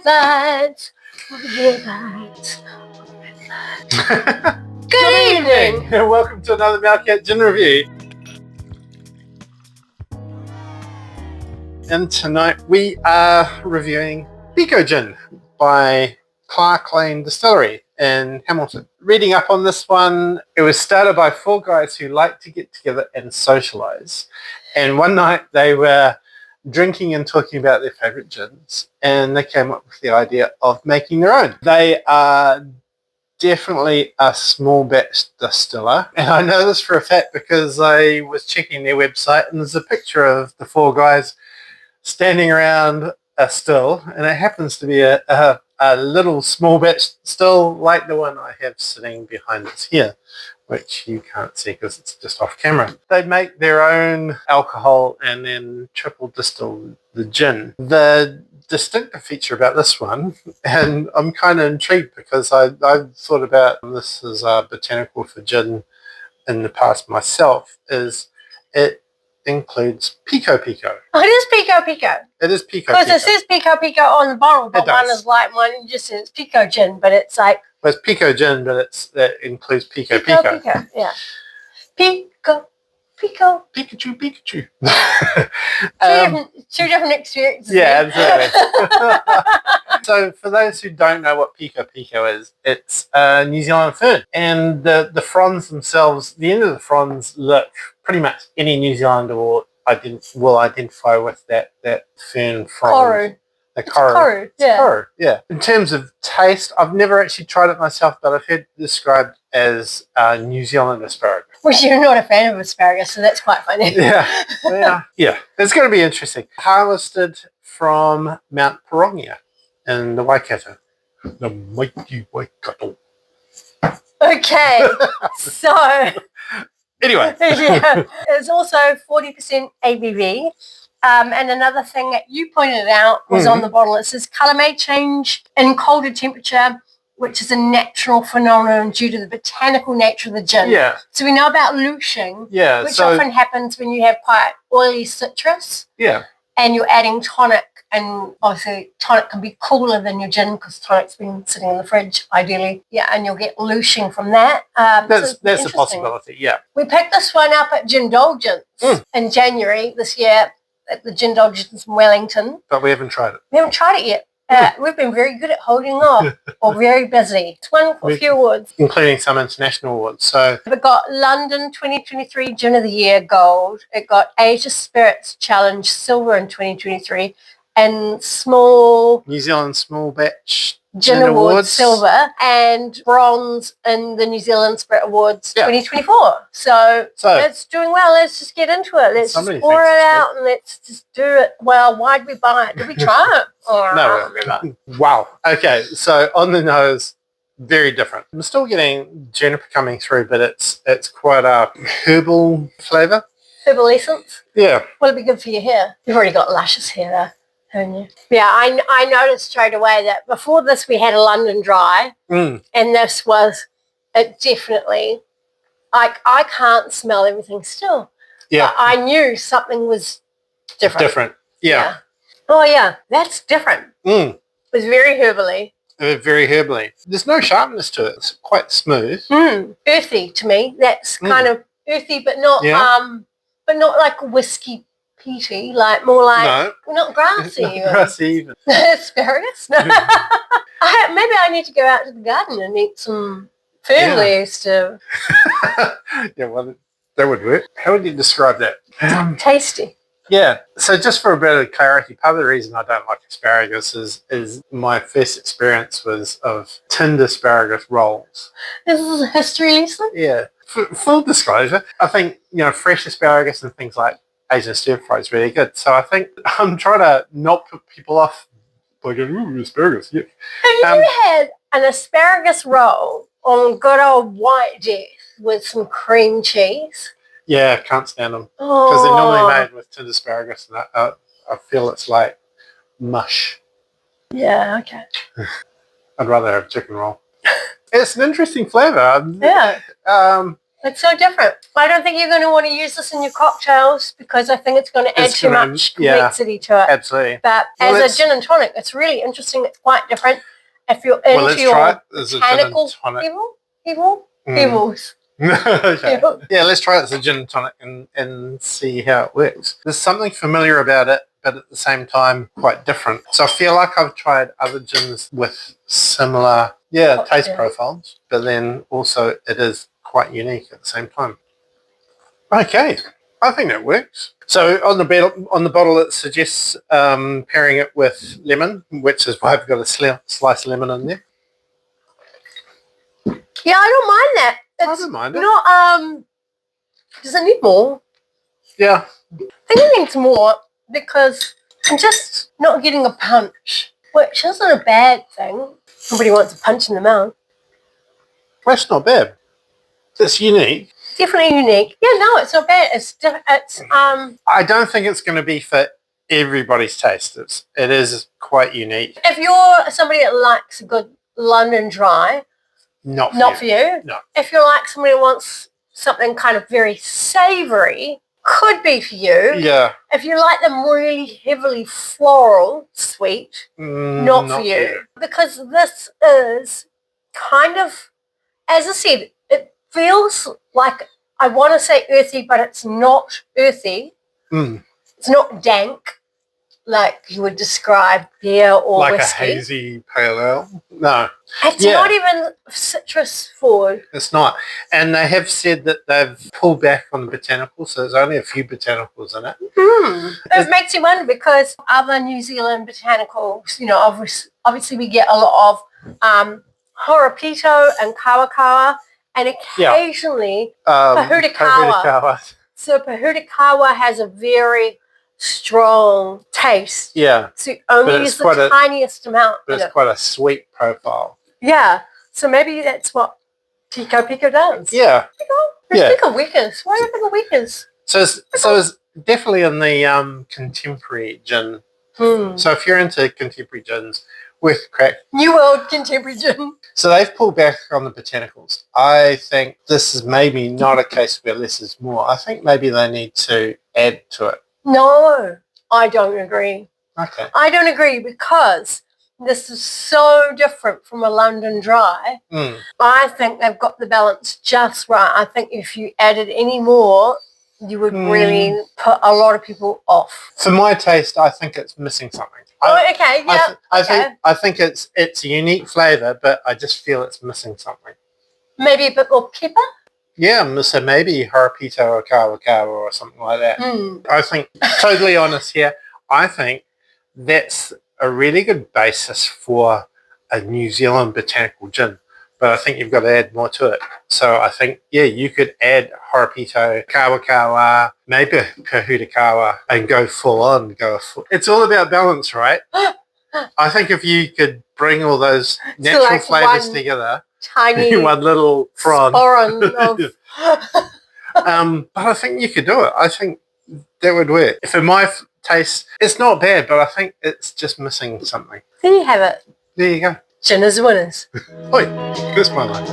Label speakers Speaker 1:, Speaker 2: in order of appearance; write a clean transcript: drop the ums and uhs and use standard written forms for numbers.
Speaker 1: lights. Red lights. Good evening.
Speaker 2: And welcome to another Malkat Gin review. And tonight we are reviewing Piko Gin by Clark Lane Distillery in Hamilton. Reading up on this one, it was started by four guys who like to get together and socialise. And one night they were drinking and talking about their favourite gins, and they came up with the idea of making their own. They are definitely a small batch distiller, and I know this for a fact because I was checking their website and there's a picture of the four guys standing around a still, and it happens to be a little small batch still like the one I have sitting behind us here, which you can't see because it's just off camera. They make their own alcohol and then triple distill the gin. The distinctive feature about this one, and I'm kind of intrigued because I've thought about this as a botanical for gin in the past myself, is it includes Piko Piko.
Speaker 1: Oh, it is Piko Piko.
Speaker 2: It is Piko Piko.
Speaker 1: Because it says Piko Piko on the bottle, but one is like one just says Piko Gin, but it's like...
Speaker 2: Well, it's Piko Gin, but it includes Piko
Speaker 1: Piko
Speaker 2: Piko.
Speaker 1: Piko, yeah. Piko Piko.
Speaker 2: Pikachu.
Speaker 1: Two different experiences.
Speaker 2: Yeah, absolutely. So for those who don't know what Piko Piko is, it's a New Zealand fern. And the fronds themselves, the end of the fronds look pretty much any New Zealander will identify with that fern frond.
Speaker 1: Koru.
Speaker 2: The koru.
Speaker 1: Yeah.
Speaker 2: Koru, yeah. In terms of taste, I've never actually tried it myself, but I've heard it described as New Zealand asparagus.
Speaker 1: Which you're not a fan of asparagus, so that's quite funny.
Speaker 2: Yeah. It's going to be interesting. Harvested from Mount Pirongia in the Waikato. The mighty Waikato.
Speaker 1: Okay, so...
Speaker 2: Anyway.
Speaker 1: Yeah. It's also 40% ABV. And another thing that you pointed out was on the bottle. It says colour may change in colder temperature, which is a natural phenomenon due to the botanical nature of the gin.
Speaker 2: Yeah.
Speaker 1: So we know about lushing, which often happens when you have quite oily citrus.
Speaker 2: Yeah.
Speaker 1: And you're adding tonic, and obviously tonic can be cooler than your gin because tonic's been sitting in the fridge, ideally. Yeah, and you'll get lushing from that.
Speaker 2: That's a possibility, yeah.
Speaker 1: We picked this one up at Gindulgence in January this year at the Gindulgence in Wellington.
Speaker 2: But we haven't tried it.
Speaker 1: We haven't tried it yet. We've been very good at holding off, or very busy. It's won a few awards.
Speaker 2: Including some international awards. So
Speaker 1: it got London 2023 Gin of the Year Gold. It got Asia Spirits Challenge Silver in 2023. And
Speaker 2: New Zealand Small Batch
Speaker 1: Gin Awards Silver, and Bronze in the New Zealand Spirit Awards 2024. So it's doing well. Let's just get into it. Let's just pour it out and let's just do it. Well, why did we buy it? Did we try it?
Speaker 2: No, we haven't. Wow. Okay, so on the nose, very different. I'm still getting juniper coming through, but it's quite a herbal flavour.
Speaker 1: Herbal essence?
Speaker 2: Yeah.
Speaker 1: Will it be good for your hair? You've already got luscious hair though. You? Yeah, I noticed straight away that before this we had a London Dry, and this was definitely, I can't smell everything still.
Speaker 2: Yeah.
Speaker 1: But I knew something was different.
Speaker 2: Yeah.
Speaker 1: Oh yeah, that's different. It was very herbally.
Speaker 2: Very herbally. There's no sharpness to it. It's quite smooth.
Speaker 1: Earthy to me. That's kind of earthy, but not like whiskey peaty, like more like not grassy.
Speaker 2: Not grassy even.
Speaker 1: Asparagus? No. Maybe I need to go out to the garden and eat some fern leaves to...
Speaker 2: Yeah, well, that would work. How would you describe that?
Speaker 1: Tasty.
Speaker 2: Yeah. So just for a bit of clarity, part of the reason I don't like asparagus is my first experience was of tinned asparagus rolls.
Speaker 1: This is a history lesson?
Speaker 2: Yeah. Full disclosure, I think, fresh asparagus and things like Asian stir fry is really good. So I think I'm trying to not put people off by going, ooh, asparagus. Yeah.
Speaker 1: Have you had an asparagus roll on good old White Death with some cream cheese?
Speaker 2: Yeah, I can't stand them. Because they're normally made with tinned asparagus, and I feel it's like mush.
Speaker 1: Yeah, okay. I'd
Speaker 2: rather have a chicken roll. It's an interesting flavour.
Speaker 1: Yeah. It's so different. I don't think you're going to want to use this in your cocktails because I think it's going to add too much complexity to it.
Speaker 2: Absolutely.
Speaker 1: But as a gin and tonic, it's really interesting. It's quite different. If you're into your botanical evils.
Speaker 2: Okay. Yeah, let's try it as a gin and tonic and see how it works. There's something familiar about it, but at the same time quite different. So I feel like I've tried other gins with similar taste profiles, but then also it is quite unique at the same time. Okay, I think that works. So on the bottle it suggests pairing it with lemon, which is why I've got a slice of lemon in there.
Speaker 1: Yeah, I don't mind that.
Speaker 2: I don't mind it.
Speaker 1: Does it need more?
Speaker 2: Yeah.
Speaker 1: I think it needs more because I'm just not getting a punch, which isn't a bad thing. Nobody wants a punch in the mouth.
Speaker 2: That's not bad. It's unique.
Speaker 1: Definitely unique. Yeah, no, it's not bad. It's
Speaker 2: I don't think it's going to be for everybody's taste. It is quite unique.
Speaker 1: If you're somebody that likes a good London dry, not for you.
Speaker 2: No.
Speaker 1: If you're like somebody who wants something kind of very savoury, could be for you.
Speaker 2: Yeah.
Speaker 1: If you like them really heavily floral, sweet, not for you. Because this is kind of, as I said, it feels like, I want to say earthy, but it's not earthy. It's not dank, like you would describe beer or
Speaker 2: like
Speaker 1: whiskey.
Speaker 2: A hazy pale ale. No.
Speaker 1: It's not even citrus forward.
Speaker 2: It's not. And they have said that they've pulled back on the botanicals, so there's only a few botanicals in it.
Speaker 1: It makes you wonder because other New Zealand botanicals, you know, obviously we get a lot of horapito and kawakawa and occasionally pahudikawa. So pahudikawa has a very strong taste.
Speaker 2: Yeah.
Speaker 1: So you only use the tiniest amount.
Speaker 2: But it's quite a sweet profile.
Speaker 1: Yeah. So maybe that's what Piko Piko does.
Speaker 2: Yeah.
Speaker 1: Piko Wickers. Why are Piko Wickers?
Speaker 2: So it's definitely in the contemporary gin. So if you're into contemporary gins, worth a crack.
Speaker 1: New World contemporary gin.
Speaker 2: So they've pulled back on the botanicals. I think this is maybe not a case where less is more. I think maybe they need to add to it.
Speaker 1: No, I don't agree.
Speaker 2: Okay.
Speaker 1: I don't agree because this is so different from a London dry. I think they've got the balance just right. I think if you added any more, you would really put a lot of people off.
Speaker 2: For my taste, I think it's missing something. I think it's a unique flavour, but I just feel it's missing something.
Speaker 1: Maybe a bit more pepper?
Speaker 2: Yeah, so maybe horapito or kawakawa or something like that. I think, totally honest here, I think that's a really good basis for a New Zealand botanical gin. But I think you've got to add more to it. So I think, you could add horapito, kawakawa, maybe pahudikawa, and go full on. It's all about balance, right? I think if you could bring all those natural flavours together, tiny one little prawn. But I think you could do it. I think that would work. For my taste, it's not bad, but I think it's just missing something.
Speaker 1: There you have it.
Speaker 2: There you go.
Speaker 1: Gin is winners.
Speaker 2: Oi, that's my line.